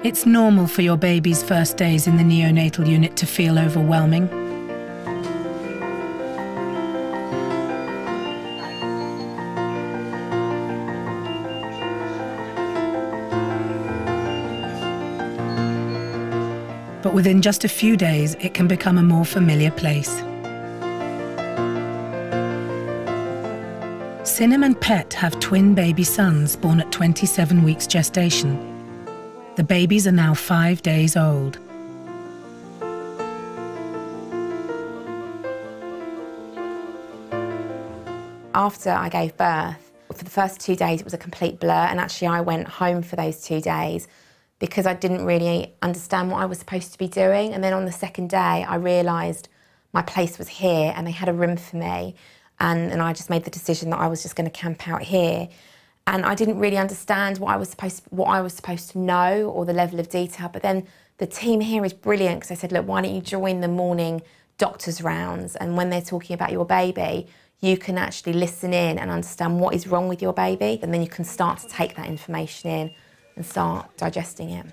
It's normal for your baby's first days in the neonatal unit to feel overwhelming. But within just a few days, it can become a more familiar place. Sinem and Pet have twin baby sons born at 27 weeks gestation. The babies are now 5 days old. After I gave birth, for the first 2 days it was a complete blur, and actually I went home for those 2 days because I didn't really understand what I was supposed to be doing. And then on the second day I realised my place was here and they had a room for me, and I just made the decision that I was just going to camp out here. And I didn't really understand what I was supposed to know or the level of detail. But then the team here is brilliant, because I said, look, why don't you join the morning doctor's rounds, and when they're talking about your baby, you can actually listen in and understand what is wrong with your baby, and then you can start to take that information in and start digesting it.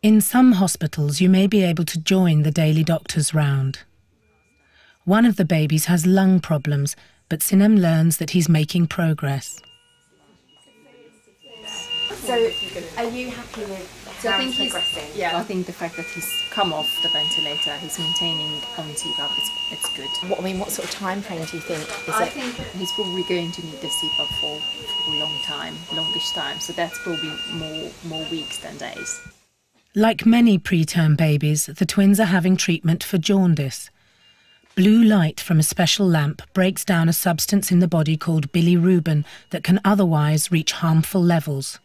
In some hospitals, you may be able to join the daily doctor's round. One of the babies has lung problems, but Sinem learns that he's making progress. So, are you happy with how he's progressing? Yeah, I think the fact that he's come off the ventilator, he's maintaining on CPAP, it's good. What sort of time frame do you think? I think he's probably going to need the CPAP for a long time, longish time, so that's probably more weeks than days. Like many preterm babies, the twins are having treatment for jaundice. Blue light from a special lamp breaks down a substance in the body called bilirubin that can otherwise reach harmful levels.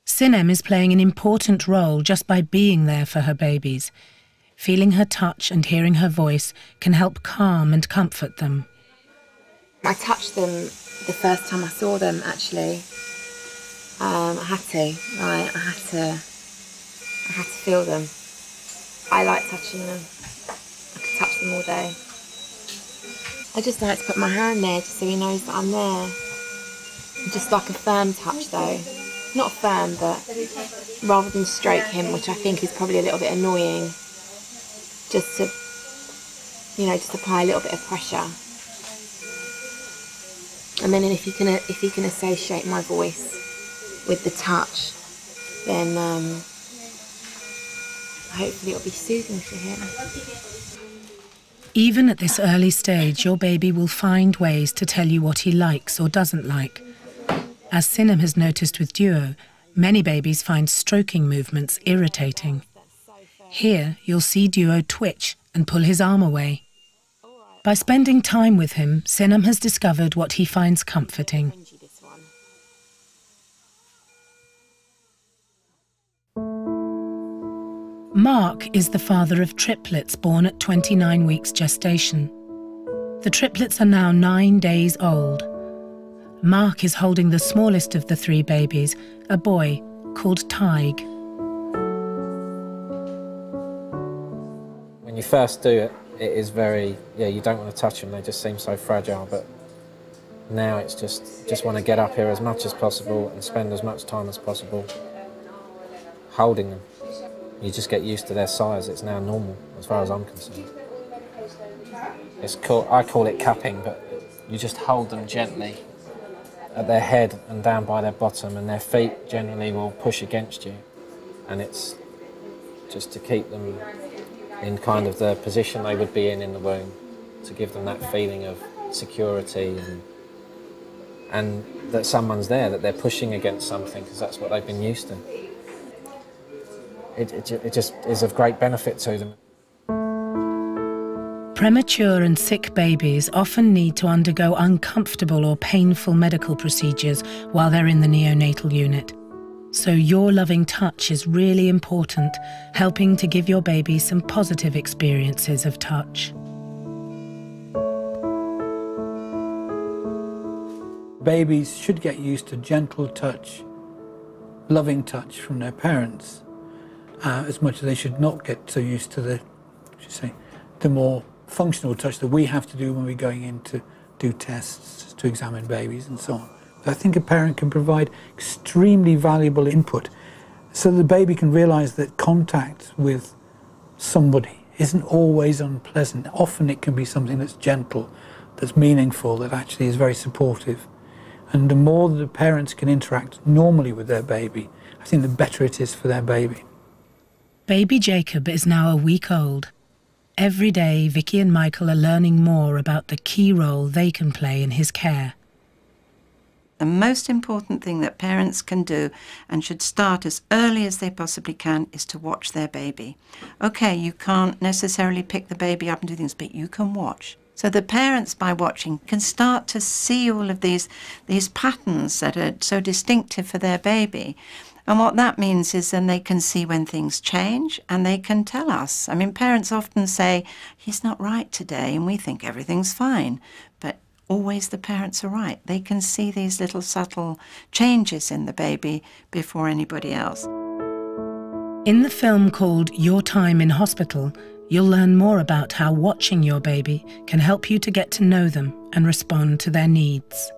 Sinem is playing an important role just by being there for her babies. Feeling her touch and hearing her voice can help calm and comfort them. I touched them the first time I saw them, actually. I had to feel them. I like touching them. I could touch them all day. I just like to put my hand there just so he knows that I'm there. Just like a firm touch though. Not firm, but rather than stroke him, which I think is probably a little bit annoying, just to, just apply a little bit of pressure. And then if he can associate my voice with the touch, then hopefully it'll be soothing for him. Even at this early stage, your baby will find ways to tell you what he likes or doesn't like. As Sinem has noticed with Duo, many babies find stroking movements irritating. Here, you'll see Duo twitch and pull his arm away. By spending time with him, Sinem has discovered what he finds comforting. Mark is the father of triplets born at 29 weeks gestation. The triplets are now 9 days old. Mark is holding the smallest of the 3 babies, a boy called Tig. When you first do it, it is very, you don't want to touch them, they just seem so fragile, but now it's just want to get up here as much as possible and spend as much time as possible holding them. You just get used to their size, it's now normal, as far as I'm concerned. I call it cupping, but you just hold them gently at their head and down by their bottom, and their feet generally will push against you, and it's just to keep them in kind of the position they would be in the womb, to give them that feeling of security and that someone's there, that they're pushing against something, because that's what they've been used to. It just is of great benefit to them. Premature and sick babies often need to undergo uncomfortable or painful medical procedures while they're in the neonatal unit. So your loving touch is really important, helping to give your baby some positive experiences of touch. Babies should get used to gentle touch, loving touch from their parents, as much as they should not get so used to the more functional touch that we have to do when we're going in to do tests, to examine babies and so on. I think a parent can provide extremely valuable input so the baby can realise that contact with somebody isn't always unpleasant. Often it can be something that's gentle, that's meaningful, that actually is very supportive. And the more the parents can interact normally with their baby, I think the better it is for their baby. Baby Jacob is now a week old. Every day, Vicky and Michael are learning more about the key role they can play in his care. The most important thing that parents can do, and should start as early as they possibly can, is to watch their baby. Okay, you can't necessarily pick the baby up and do things, but you can watch. So the parents, by watching, can start to see all of these patterns that are so distinctive for their baby. And what that means is then they can see when things change and they can tell us. I mean, parents often say, he's not right today, and we think everything's fine. But always the parents are right. They can see these little subtle changes in the baby before anybody else. In the film called Your Time in Hospital, you'll learn more about how watching your baby can help you to get to know them and respond to their needs.